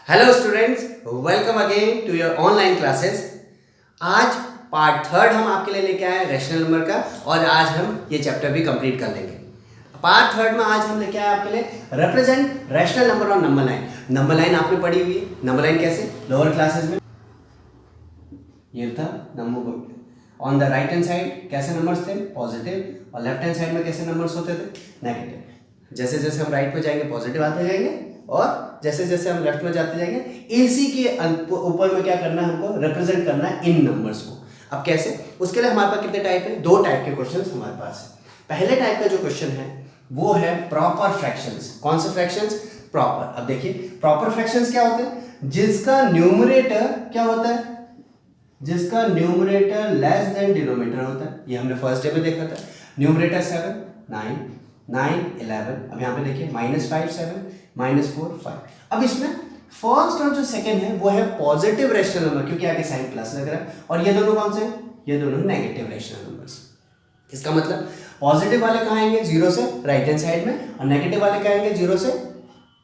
Hello students, welcome again to your online classes. आज part third हम आपके लिए लेके आए रैशनल नंबर का, और आज हम ये चैप्टर भी कंप्लीट कर लेंगे। पार्ट थर्ड में आज हम लेके आए आपके लिए रिप्रेजेंट रैशनल नंबर और नंबर लाइन। नंबर लाइन आपने पढ़ी हुई है। नंबर लाइन कैसे लोअर क्लासेस में ये था number on the right hand side कैसे नंबर्स थे पॉजिटिव, और लेफ्ट हैंड साइड में कैसे नंबर्स होते थे नेगेटिव। जैसे जैसे हम राइट पे जाएंगे पॉजिटिव आते जाएंगे, और जैसे जैसे हम लेफ्ट में जाते जाएंगे इसी के ऊपर में क्या करना है, हमको रिप्रेजेंट करना है इन नंबर्स को। अब कैसे, उसके लिए हमारे पास कितने टाइप है, दो टाइप के क्वेश्चंस हमारे पास है। पहले टाइप का जो क्वेश्चन है वो है प्रॉपर फ्रैक्शंस। कौन से फ्रैक्शंस? प्रॉपर। अब देखिए प्रॉपर फ्रैक्शंस क्या होते हैं, जिसका न्यूमरेटर क्या होता है, जिसका न्यूमरेटर लेस देन डिनोमिनेटर होता है। ये हमने फर्स्ट डे में देखा था। न्यूमरेटर 7 9 9 11। अब यहाँ पे देखिए -5 7 -4 5। अब इसमें फर्स्ट और जो सेकंड है वो है पॉजिटिव रैशनल नंबर, क्योंकि आगे साइन प्लस लग रहा है, और ये दोनों कौन से हैं, ये दोनों नेगेटिव रैशनल नंबर्स। इसका मतलब पॉजिटिव वाले कहाँ आएंगे, 0 से राइट हैंड साइड में, और नेगेटिव वाले कहाँ आएंगे, 0 से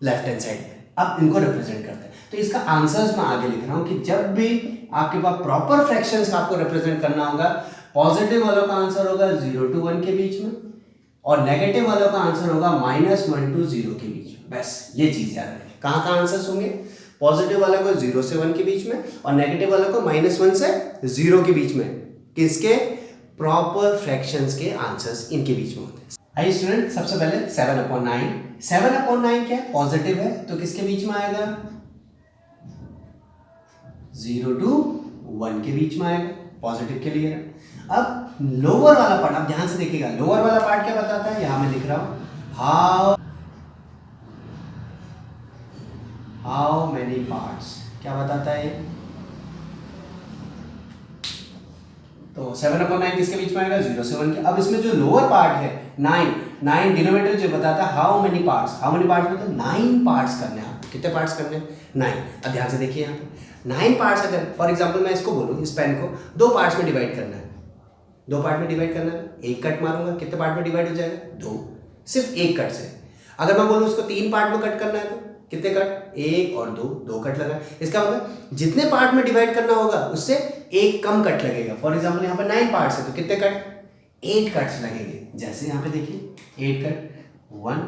लेफ्ट हैंड साइड में। अब इनको रिप्रेजेंट करते हैं। तो इसका आंसर्स मैं आगे लिख रहा हूं कि जब भी आपके पास प्रॉपर फ्रैक्शंस आपको रिप्रेजेंट करना होगा, पॉजिटिव वालों का आंसर होगा 0 to 1 के बीच में, और नेगेटिव वालों का आंसर होगा -1 to 0 के बीच में। बस ये चीज याद रखें। कहाँ कहाँ आंसर्स होंगे, पॉजिटिव वाले को 0 से 1 के बीच में, और नेगेटिव वाले को -1 से 0 के बीच में। किसके? प्रॉपर फ्रैक्शंस के आंसर्स इनके बीच में होते हैं। आइए स्टूडेंट, सबसे पहले 7/9। 7/9 क्या है, पॉजिटिव है, तो किसके बीच में आएगा, 0 to 1 के बीच में आएगा, पॉजिटिव के लिए। अब लोअर वाला पार्ट, अब ध्यान से देखिएगा, लोअर वाला पार्ट क्या बताता है, यहां मैं लिख रहा हूं हाउ मेनी पार्ट्स, क्या बताता है। तो 7/9 किसके बीच में आएगा, 0 से 1 के। अब इसमें जो लोअर पार्ट है 9 डिनोमिनेटर जो बताता है how many parts, how many parts मतलब 9 पार्ट्स करने हैं। कितने पार्ट्स करने हैं, 9। अब ध्यान से देखिए यहाँ पे 9 पार्ट्स। अगर फॉर एग्जांपल मैं इसको बोलूँ, इस पेन को 2 पार्ट्स में डिवाइड करना है, 2 पार्ट में डिवाइड करना है, एक कट मारूंगा, कितने पार्ट में डिवाइड हो जाएगा, 2, सिर्फ एक कट से। अगर मैं बोलूँ उसको 3 पार्ट में कट करना है, तो कितने कट, 1 और 2 कट लगा। इसका मतलब जितने पार्ट में डिवाइड करना होगा उससे एक कम कट लगेगा। फॉर एग्जाम्पल यहाँ पर 9 पार्ट्स है, तो कितने कट, 8 कट्स लगेंगे। जैसे यहाँ पे देखिए 8 कट, 1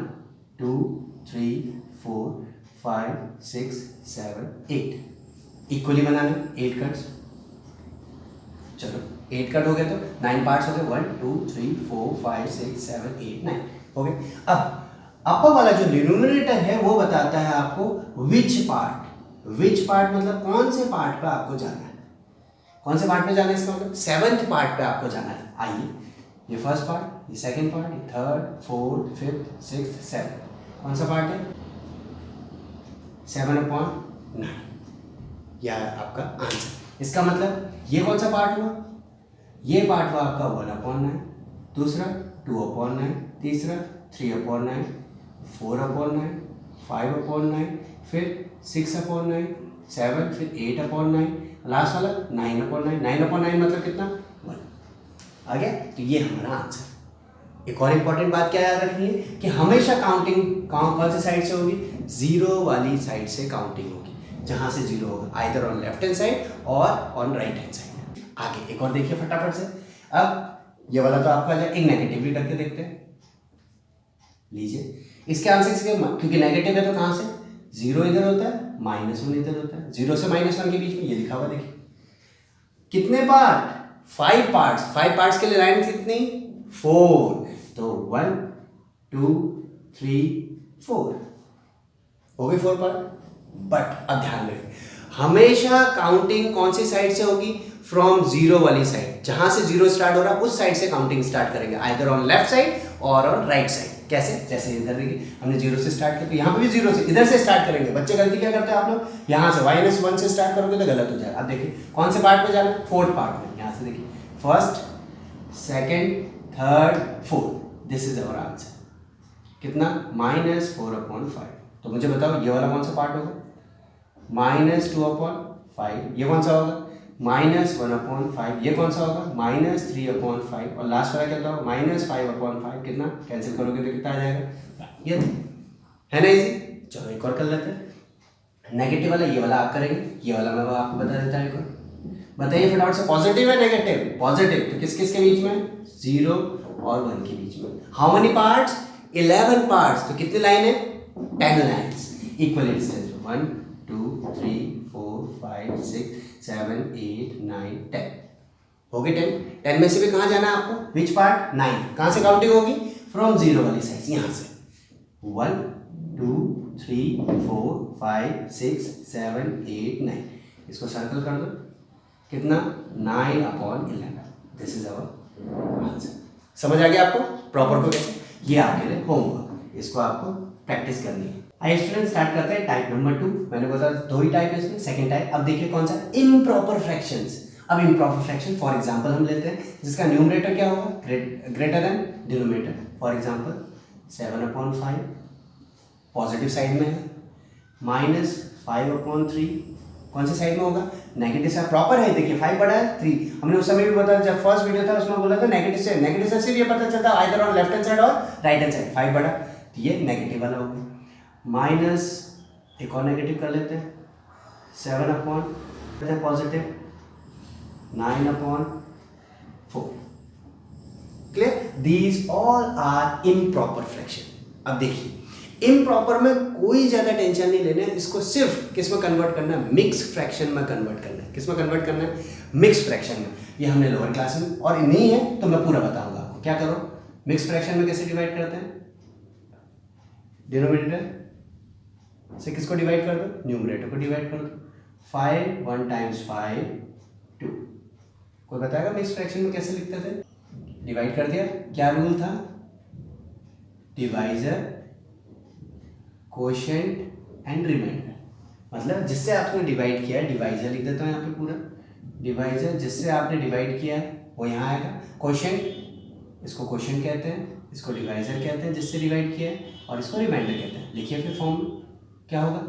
2 3 4 5 6 7 8 इक्वली बनाने 8 कट्स। चलो 8 कट हो गए तो 9 पार्ट्स हो गए, 1 2 3 4 5 6 7 8 9 हो गए। अब अपर वाला जो डिनोमिनेटर है वो बताता है आपको विच पार्ट। विच पार्ट मतलब कौन से पार्ट पे आपको जाना है, कौन से पार्ट पे जाना है, इसका मतलब 7th पार्ट पे आपको जाना है। आइए, ये फर्स्ट पार्ट, ये सेकंड पार्ट, ये third, fourth, fifth, sixth, seven. कौन सा पार्ट है, 7/9। यह है आपका आंसर। इसका मतलब ये कौन सा पार्ट हुआ, ये पार्ट हुआ आपका 1/9, दूसरा 2/9, तीसरा 3/9, 4/9, 5/9, फिर 6/9, 7, फिर 8/9, लास्ट वाला 9/9। 9/9 मतलब कितना, 1 आ गया। तो ये हमारा आंसर। एक और इंपॉर्टेंट बात क्या याद रखनी है कि हमेशा काउंटिंग कौन सी साइड से होगी, 0 वाली साइड से काउंटिंग होगी, जहां से 0 होगा, either on left hand side और ऑन राइट हैंड साइड। आगे एक और देखिए फटाफट से। अब ये वाला तो आपका एक नेगेटिव भी करके देखते हैं। लीजिए इसके आंसर से, क्योंकि नेगेटिव है तो कहां से, 0 इधर होता है, -1 इधर होता है, 0 से -1 के बीच में ये लिखा हुआ देखिए। कितने पार्ट, 5 पार्ट्स। 5 पार्ट्स के लिए लाइन कितनी, 4। तो 1 2 3 4 हो गई 4 पार्ट। बट अब ध्यान रखें, हमेशा काउंटिंग कौन सी साइड से होगी, फ्रॉम 0 वाली साइड, जहां से 0 स्टार्ट हो रहा है उस साइड से काउंटिंग स्टार्ट करेंगे, आइदर ऑन लेफ्ट साइड और ऑन राइट साइड। कैसे, जैसे इधर देखिए हमने 0 से स्टार्ट किया, तो यहाँ पे भी 0 से, इधर से स्टार्ट करेंगे। बच्चे गलती क्या करते हैं आप लोग, यहाँ से -1 से स्टार्ट करोगे तो गलत हो जाएगा। अब देखिए कौन से पार्ट में जाना है, 4th पार्ट में। यहाँ से देखिए first, second, third, fourth, this is our answer. कितना, -4/5। तो मुझे बताओ ये वाला कौन सा पार्ट होगा, -2/5। ये कौन सा होगा, -1/5। ये कौन सा होगा, -3/5। और लास्ट वाला क्या होगा, -5/5। कितना कैंसिल करोगे तो कितना आ जाएगा, ये है ना इजी। चलो एक और कर लेते हैं। नेगेटिव वाला ये वाला आप करेंगे, ये वाला मैं आपको बता देता हूँ एक और। बताइए फटाफट से, पॉजिटिव है नेगेटिव? पॉजिटिव, तो किस किस के बीच में? 0 और 1 के बीच में। How many parts? 11 पार्ट्स। तो कितनी लाइन है? 10 लाइन्स। इक्वल डिस्टेंस 1 2 3 4 5 6 7 8 9 10 हो गए 10। 10 में से भी कहाँ जाना है आपको? Which part? 9। कहाँ से काउंटिंग होगी? फ्रॉम 0 वाली साइड, यहाँ से 1 2 3 4 5 6 7 8 9। इसको सर्कल कर दो, कितना? 9/11। This is our answer. समझ आ गया आपको प्रॉपर को कैसे? ये आपके लिए होमवर्क, इसको आपको प्रैक्टिस करनी है। आइए स्टूडेंट स्टार्ट करते हैं टाइप नंबर 2। मैंने बोला 2 ही टाइप है इसमें, सेकंड टाइप। अब देखिए कौन सा? Improper fractions. अब इम्प्रॉपर फ्रैक्शन फॉर एग्जांपल हम लेते हैं जिसका न्यूमरेटर क्या होगा? Greater than denominator. For example 7/5 positive side में है, -5/3 कौन से साइड में होगा? Negative side. प्रॉपर है, देखिए 5 बड़ा है 3। हमने उस समय भी बताया, जब फर्स्ट वीडियो था उसमें बोला था नेगेटिव से सिर्फ ये पता चलता either on left hand side और राइट हैंड साइड। 5 बड़ा, तो ये नेगेटिव वाला होगा। माइनस एक और नेगेटिव कर लेते हैं, 7/, positive 9/4। Clear? These all are improper fraction. अब देखिए इम्प्रॉपर में कोई ज्यादा टेंशन नहीं लेना है, इसको सिर्फ किस में कन्वर्ट करना है? मिक्स फ्रैक्शन में कन्वर्ट करना है। किस में कन्वर्ट करना है? मिक्स फ्रैक्शन में। ये हमने लोअर क्लास में, और नहीं है तो मैं पूरा बताऊंगा आपको। क्या करो, मिक्स फ्रैक्शन में कैसे डिवाइड करते हैं? डिनोमिनेटर से किसको डिवाइड कर दो? न्यूमरेटर को डिवाइड कर दो। 5 1 टाइम्स 5 2। कोई बताएगा मिक्स फ्रैक्शन में कैसे लिखते थे? डिवाइड कर दिया, क्या रूल था? Divisor, quotient and remainder. मतलब जिससे आपने डिवाइड किया है, डिवाइजर लिख देता हूँ यहाँ पे पूरा। डिवाइजर जिससे आपने डिवाइड किया है वो यहाँ आएगा। कोशेंट, इसको कोशेंट कहते हैं, इसको डिवाइजर कहते हैं जिससे डिवाइड किया है, और इसको रिमाइंडर कहते हैं। लिखिए फिर फॉर्म क्या होगा?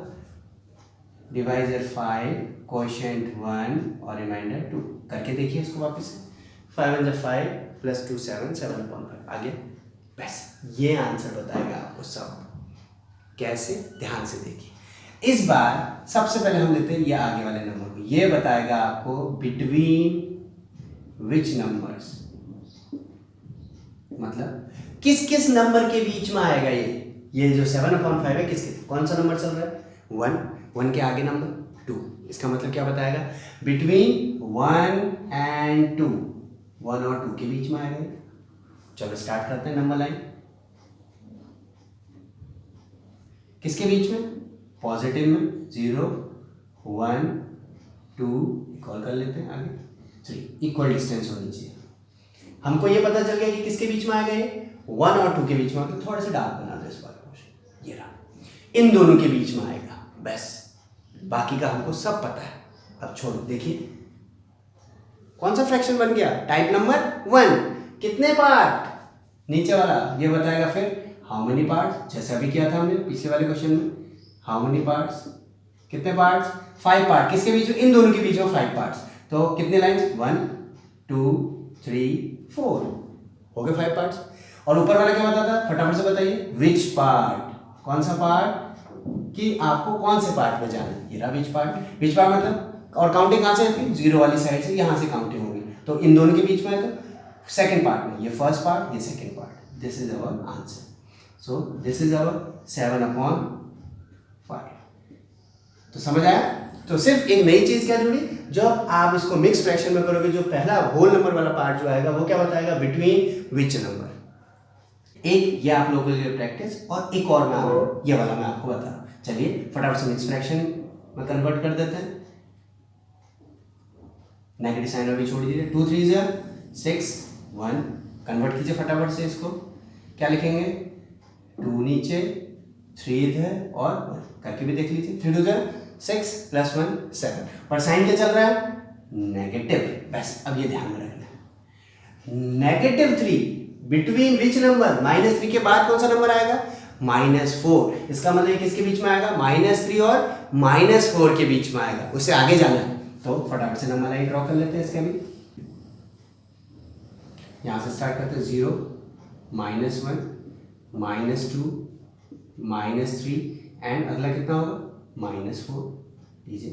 डिवाइजर 5, कोशेंट 1 और रिमाइंडर 2। करके देखिए इसको वापस से। 5 × 5 + 2 7 7/5 आगे। बस ये आंसर बताएगा आपको सब। कैसे? ध्यान से देखिए। इस बार सबसे पहले हम लेते हैं ये आगे वाले नंबर को। ये बताएगा आपको बिटवीन विच नंबर्स, मतलब किस किस नंबर के बीच में आएगा ये जो 7/5 है, किसके? कौन सा नंबर चल रहा है? 1 के आगे नंबर 2। इसका मतलब क्या बताएगा? बिटवीन 1 and 2, 1 और 2 के बीच में आएगा। चलो स्टार्ट करते हैं नंबर लाइन। किसके बीच में? पॉजिटिव में 0 1 2, इक्वल कर लेते हैं आगे 3। इक्वल डिस्टेंस होनी चाहिए। हमको ये पता चल गया कि किसके बीच में आएगा ये? 1 और 2 के बीच में आएगा। थोड़ा सा डार्क बना दो इस बार क्वेश्चन, ये रहा, इन दोनों के बीच में आएगा। बस बाकी का हमको सब पता है। अब छोड़ो, देखिए कौन सा फ्रैक्शन बन गया? Type number 1। कितने पार्ट? नीचे वाला ये बताएगा फिर हाउ मेनी पार्ट्स, जैसा भी किया था हमने पिछले वाले क्वेश्चन में। हाउ मेनी पार्ट्स, कितने पार्ट्स? 5 पार्ट। किसके बीच में? इन दोनों के बीच में 5 पार्ट्स। तो कितने लाइंस? 1 2 3 4 हो गए 5 पार्ट्स। और ऊपर वाला क्या बताता? फटाफट से बताइए, विच पार्ट, कौन सा पार्ट, कि आपको कौन से पार्ट में जाना है। ये रहा विच पार्ट। विच पार्ट मतलब, और काउंटिंग कहाँ से होगी? 0 वाली साइड से, यहाँ से काउंटिंग होगी। तो इन दोनों के बीच में है तो सेकेंड पार्ट में, ये फर्स्ट पार्ट, ये second part. This is our answer. So this is our 7/5। तो समझ आया? तो सिर्फ एक नई चीज क्या जुड़ी, जब आप इसको मिक्स फ्रैक्शन में करोगे, जो पहला होल नंबर वाला पार्ट जो आएगा वो क्या बताएगा? Between which number. एक ये आप लोगों के लिए प्रैक्टिस, और एक और मैं आपको ये वाला मैं आपको बता रहा हूँ। चलिए फटाफट से मिक्स फ्रैक्शन में कन्वर्ट कर देते हैं। नेगेटिव साइन अभी छोड़ दीजिए। 2 3 6 1 कन्वर्ट कीजिए फटाफट से इसको। क्या लिखेंगे? 2 नीचे, 3 इधर, और 1 करके भी देख लीजिए। 3 2 6 + 1 7। पर साइन क्या चल रहा है? नेगेटिव। बस अब ये ध्यान में रखना है। -3 बिटवीन विच नंबर? -3 के बाद कौन सा नंबर आएगा? -4। इसका मतलब किसके बीच में आएगा? -3 और -4 के बीच में आएगा। उससे आगे जाना है तो फटाफट से नंबर लाइन ड्रॉ कर लेते हैं इसके भी। यहां से स्टार्ट करते हैं 0 -1 -2 -3 एंड अगला कितना होगा? -4 लीजिए।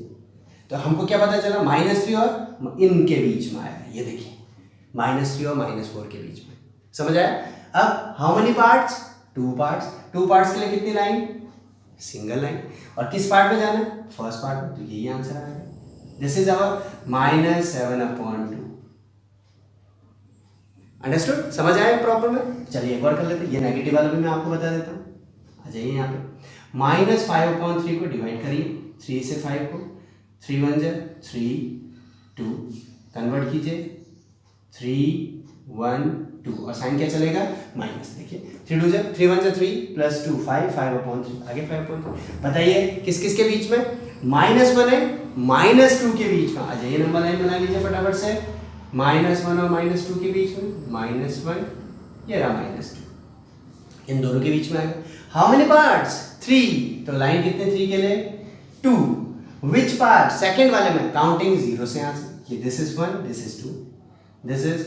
तो हमको क्या पता चला, -3 और इनके बीच में आया, ये देखिए -3 और -4 के बीच में, समझ आया। अब how many parts, 2 parts, 2 parts के लिए कितनी लाइन, सिंगल लाइन। और किस पार्ट में जाना है, फर्स्ट पार्ट में, तो यही आंसर आएगा। This is our -7/2। अंडरस्टूड, समझ आया प्रॉब्लम में। चलिए एक और कर लेते हैं, ये नेगेटिव वाला भी मैं आपको बता देता हूँ। आ जाइए यहाँ पे, -5/3 को डिवाइड करिए 3 से 5 को, 3 1 जा 3 2, कन्वर्ट कीजिए 3 1 2, और साइन क्या चलेगा, माइनस। देखिए 3 2 जा 3 1 जा 3 + 2 5 5/3, आगे 5/3। बताइए किस किस के बीच में, -1 है -2 के बीच में। आ जाइए नंबर लाइन बना लीजिए फटाफट से, -1 और -2 के बीच में, -1 ये रहा -2, इन दोनों के बीच में आएगा। हाउ मेनी पार्ट्स, 3, तो लाइन कितने 3 के लिए, 2। विच पार्ट, सेकंड वाले में काउंटिंग 0 से यहाँ से, ये this is 1 this is 2, this is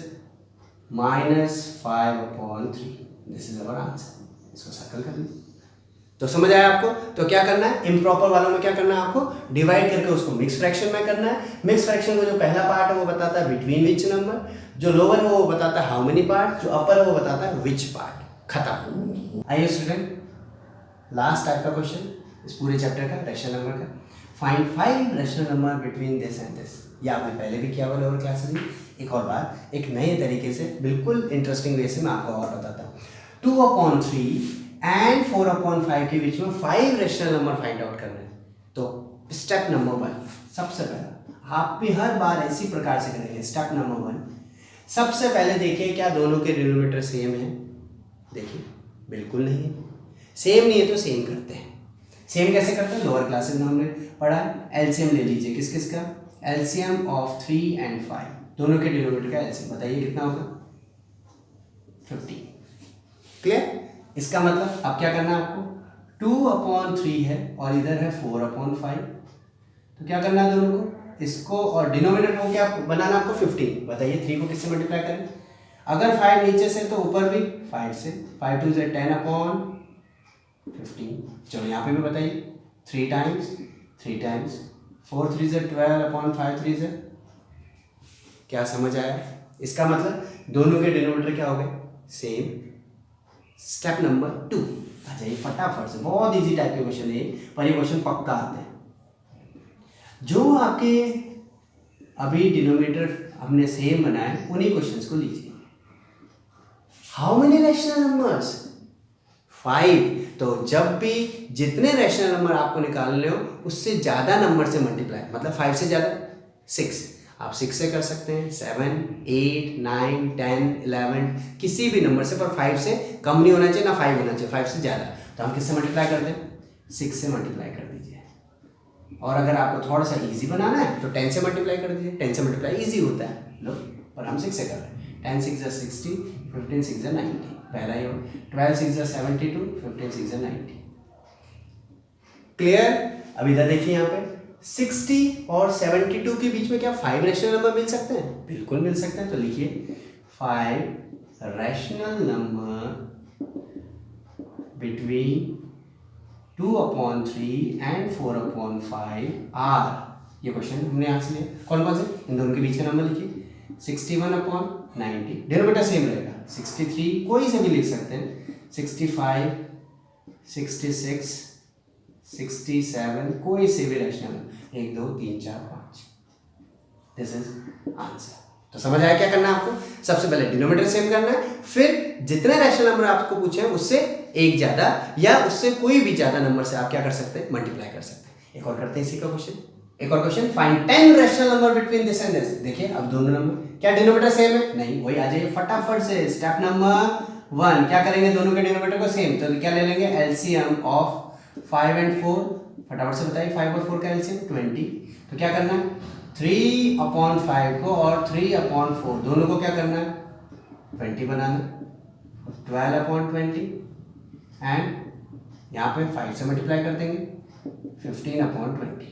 -5/3, this is our answer. इसको सर्कल कर लीजिए। तो समझ आया आपको। तो क्या करना है, इम्प्रॉपर वालों में क्या करना है आपको, डिवाइड करके उसको मिक्स फ्रैक्शन में करना है। मिक्स फ्रैक्शन में जो पहला पार्ट है वो बताता है बिटवीन विच नंबर, जो लोअर है वो बताता है हाउ मेनी पार्ट, जो अपर है वो बताता है विच पार्ट। खत्म। आइए स्टूडेंट, लास्ट टाइप का क्वेश्चन इस पूरे चैप्टर का, रैशनल नंबर का। Find 5 rational number between this and this. ये आपने पहले भी किया हुआ लोअर क्लासेस में। एक और बार एक नए तरीके से बिल्कुल इंटरेस्टिंग वे से मैं आपको और बताता हूँ। 2/3 एंड 4/5 के बीच में 5 रैशनल नंबर फाइंड आउट करना है। तो स्टेप नंबर 1, सबसे पहला आप भी हर बार इसी प्रकार से करेंगे। स्टेप नंबर 1, सबसे पहले देखिए क्या दोनों के डिनोमिनेटर सेम है। देखिए बिल्कुल नहीं है, सेम नहीं है तो सेम करते हैं। सेम कैसे करते हैं, लोअर क्लासेस में हमने पढ़ा है। एलसीएम ले लीजिए, किस किस का, एलसीएम ऑफ 3 and 5, दोनों के डिनोमिनेटर का एलसीएम बताइए कितना होगा, 50। क्लियर। इसका मतलब अब क्या करना है आपको, 2/3 है और इधर है 4/5, तो क्या करना है दोनों को, इसको और डिनोमिनेटर को क्या बनाना आपको, 15। बताइए 3 को किससे मल्टीप्लाई करें, अगर 5 नीचे से तो ऊपर भी 5 से, 5 2 से 10/15। चलो यहाँ पे भी बताइए 3 टाइम्स 3 टाइम्स 4 3 से 12/5 3 से। क्या समझ आया। इसका मतलब दोनों के डिनोमिनेटर क्या हो गए, सेम। स्टेप नंबर 2, आ जाइए फटाफट से, बहुत इजी टाइप के क्वेश्चन है पर ये क्वेश्चन पक्का आते हैं। जो आपके अभी डिनोमिनेटर हमने सेम बनाए उन्हीं क्वेश्चंस को लीजिए। How many rational numbers, 5। तो जब भी जितने रैशनल नंबर आपको निकालने हो उससे ज़्यादा नंबर से मल्टीप्लाई, मतलब 5 से ज़्यादा 6, आप 6 से कर सकते हैं, 7 8 9 10 11 किसी भी नंबर से, पर 5 से कम नहीं होना चाहिए ना 5 होना चाहिए, 5 से ज़्यादा। तो हम किससे मल्टीप्लाई कर दें, 6 से मल्टीप्लाई कर दीजिए। और अगर आपको थोड़ा सा इजी बनाना है तो 10 से मल्टीप्लाई कर दीजिए, 10 से मल्टीप्लाई इजी होता है लो, पर हम 6 से कर रहे हैं। 10 6 जा 60, 15 6 जा 90, पहला ही हो। 12 6 जा 72, 15 6 जा 90। क्लियर। अब इधर देखिए यहाँ पे 60 और 72 के बीच में क्या 5 रैशनल नंबर मिल सकते हैं, बिल्कुल मिल सकते हैं। तो लिखिए 5 rational number between 2/3 and 4/5 are. ये क्वेश्चन हमने यहाँ से लिया। कौन कौन से, इन दोनों के बीच का नंबर लिखिए। 61/90, डिनोमिनेटर सेम रहेगा। 63 कोई से भी लिख सकते हैं, 65 66 67 कोई से भी रैशनल, 1 2 3 4 5। This is answer. तो समझ आया क्या करना है आपको, सबसे पहले डिनोमिनेटर सेम करना है, फिर जितने रैशनल नंबर आपको पूछे हैं उससे एक ज्यादा या उससे कोई भी ज्यादा नंबर से आप क्या कर सकते हैं, मल्टीप्लाई कर सकते हैं। एक और करते हैं इसी का क्वेश्चन। एक और question, find 10 rational number between this and this. देखिए अब दोनों नंबर क्या डिनोमिनेटर सेम है, नहीं, वही आ जाइए फटाफट से। स्टेप नंबर 1 क्या करेंगे, दोनों के डिनोमिनेटर को सेम, तो क्या ले लेंगे, एलसीएम ऑफ 5 and 4। फटाफट से बताइए 5 और 4 का एलसीएम 20। तो क्या करना है, 3/5 को और 3/4 दोनों को क्या करना है, 20 बनाना, 12/20 एंड यहाँ पे 5 से मल्टीप्लाई कर देंगे, 15/20।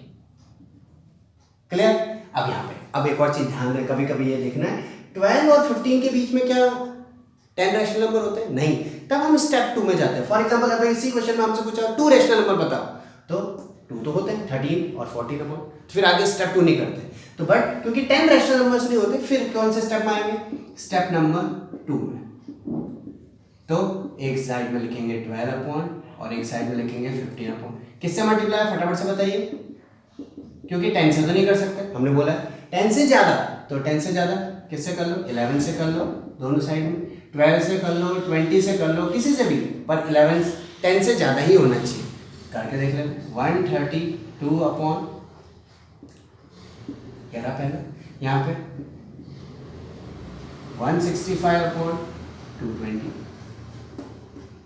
क्लियर। अब यहाँ पे अब एक और चीज ध्यान में कभी कभी ये देखना है, 12 और 15 के बीच में क्या 10 रैशनल नंबर होते हैं, नहीं, तब हम स्टेप 2 में जाते हैं। फॉर एग्जाम्पल अगर इसी क्वेश्चन में हमसे पूछा 2 रैशनल नंबर बताओ, तो 2 तो होते हैं 13 और 14 अपॉन, फिर आगे स्टेप 2 नहीं करते। तो बट क्योंकि 10 रैशनल नंबर्स नहीं होते, फिर कौन से स्टेप में आएंगे, स्टेप नंबर 2 में। तो एक साइड में लिखेंगे 12 अपॉन और एक साइड में लिखेंगे 15 अपॉन। किससे मल्टीप्लाई, फटाफट से बताइए, क्योंकि 10 से तो नहीं कर सकते, हमने बोला 10 से ज़्यादा, तो 10 से ज़्यादा किससे कर लो, 11 से कर लो दोनों साइड में, 12 से कर लो, 20 से कर लो, किसी से भी, पर 11 10 से ज़्यादा ही होना चाहिए। करके देख लेते, 132 अपॉन, कह रहा पहले यहाँ पे 165 अपॉन 220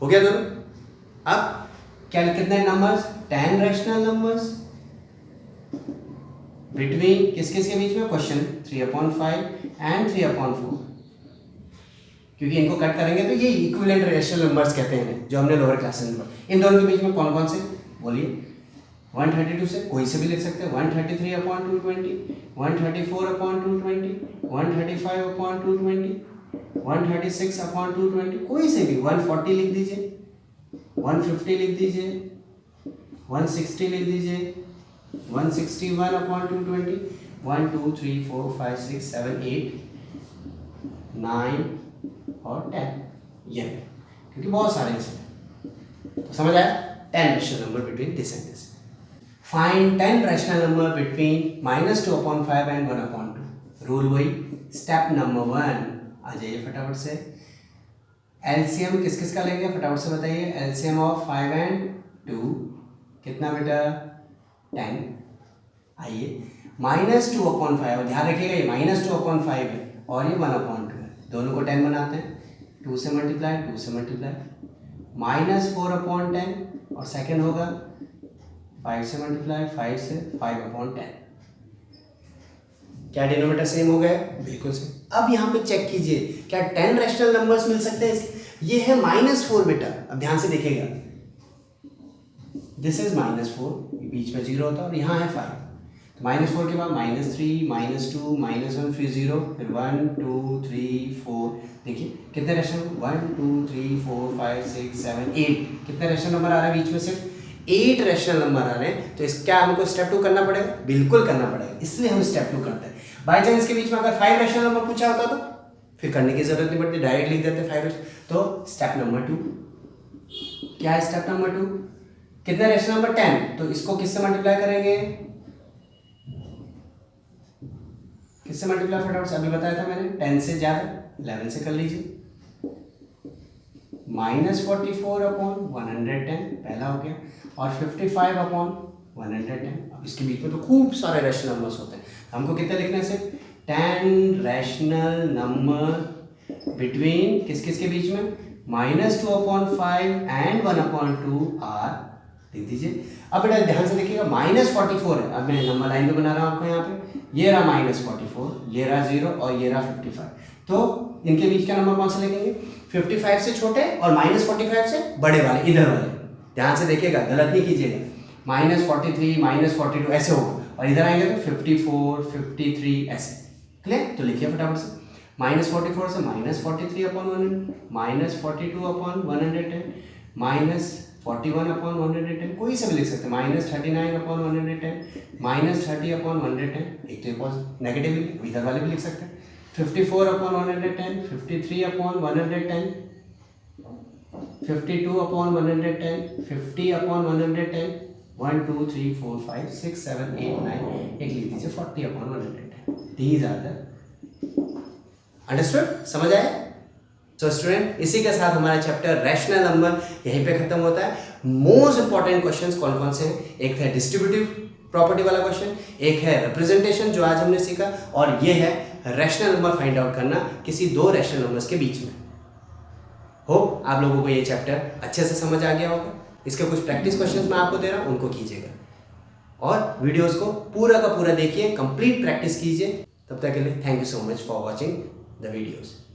हो गया दोनों। अब क्या, कितने नंबर्स, 10 रैशनल नंबर्स बिटवीन किस किस के बीच में, क्वेश्चन 3/5 एंड 3/4, क्योंकि इनको कट करेंगे तो ये इक्विवेलेंट रैशनल नंबर्स कहते हैं जो हमने लोअर क्लासेस में पढ़ा। इन दोनों के बीच में कौन कौन से बोलिए, 132 से कोई से भी लिख सकते हैं, 133 अपॉन 220, 134 अपॉन 220, 135 अपॉन 220, 136 अपॉन 220, कोई से भी, 140 लिख दीजिए, 150 लिख दीजिए, 160 लिख दीजिए, 161 अपॉन 220, 1 2 3 4 5 6 7 8 9 और 10, ये क्योंकि बहुत सारे इसमें, तो समझ आया। 10 rational number between this and this. Find 10 rational number between -2/5 and 1/2। Rule वही, स्टेप नंबर 1। आ जाइए फटाफट से, एलसीएम किस किस का लेंगे, फटाफट से बताइए। एलसीएम ऑफ 5 एंड 2 कितना बेटा, 10। आइए, -2/5, ध्यान रखिएगा ये -2/5 है और ये 1/2 है, दोनों को 10 बनाते हैं, 2 से मल्टीप्लाई, 2 से मल्टीप्लाई, -4/10 और सेकंड होगा 5 से मल्टीप्लाई, 5 से 5/10। क्या डिनोमिनेटर सेम हो गया, बिल्कुल सेम। अब यहाँ पे चेक कीजिए, क्या 10 रैशनल नंबर्स मिल सकते हैं, ये है -4 बेटा, अब ध्यान से देखिएगा, दिस इज -4, बीच में 0 होता है और यहाँ है 5, तो -4 के बाद -3 -2 -1 फिर 0 फिर 1 2 3 4, देखिए कितने रैशनल, 1 2 3 4 5 6 7 8, कितने रैशनल नंबर आ रहे हैं बीच में, सिर्फ 8 रैशनल नंबर आ रहे हैं। तो इसका हमको स्टेप 2 करना पड़ेगा, बिल्कुल करना पड़ेगा, इसलिए हम स्टेप 2 करते हैं। बाई चांस के बीच में अगर 5 रैशनल नंबर पूछा होता तो फिर करने की जरूरत नहीं पड़ती, डायरेक्ट लिख देते 5। तो स्टेप नंबर 2, क्या है स्टेप नंबर 2, कितने रैशनल नंबर 10, तो इसको किससे मल्टीप्लाई करेंगे, किससे मल्टीप्लाई, फटाफट से अभी बताया था मैंने, 10 से ज़्यादा 11 से कर लीजिए, -44/110 पहला हो गया, और 55/110। अब इसके बीच में तो खूब सारे रैशनल नंबर्स होते हैं, हमको कितने लिखने से, 10 रैशनल नंबर बिटवीन किस किस के बीच में, -2/5 एंड 1/2 आर, लिख दीजिए। अब बेटा ध्यान से देखिएगा, -44 है, अब मैं नंबर लाइन में बना रहा हूँ आपको यहाँ पे, ये रहा -44, ये रहा 0 और ये रहा 55, तो इनके बीच का नंबर कौन सा लिखेंगे, 55 से छोटे और -45 से बड़े वाले, इधर वाले, ध्यान से देखिएगा, गलत नहीं कीजिएगा, -43 -42 ऐसे होगा, और इधर आएंगे तो 54 53 ऐसे, क्लियर। तो लिखिए फटाफट से, -44 से -43/100, -42/110, -41/110, कोई से भी लिख सकते हैं, -39/110, -30/110, एक तो नेगेटिव इधर वाले भी लिख सकते हैं, 54/110, 53/110, 52/110, 50/110, 1 2 3 4 5 6 7 8 9, एक लिख दीजिए 40/110। दीज आर द, अंडरस्टूड, समझ आया। तो स्टूडेंट, इसी के साथ हमारा चैप्टर रैशनल नंबर यहीं पे खत्म होता है। मोस्ट इंपॉर्टेंट क्वेश्चंस कौन कौन से हैं, एक है डिस्ट्रीब्यूटिव प्रॉपर्टी वाला क्वेश्चन, एक है रिप्रेजेंटेशन जो आज हमने सीखा, और ये है रैशनल नंबर फाइंड आउट करना किसी दो रैशनल नंबर्स के बीच में। होप आप लोगों को ये चैप्टर अच्छे से समझ आ गया होगा। इसके कुछ प्रैक्टिस क्वेश्चंस मैं आपको दे रहा हूँ, उनको कीजिएगा और वीडियोस को पूरा का पूरा देखिए, कंप्लीट प्रैक्टिस कीजिए। तब तक के लिए thank you so much for watching the videos.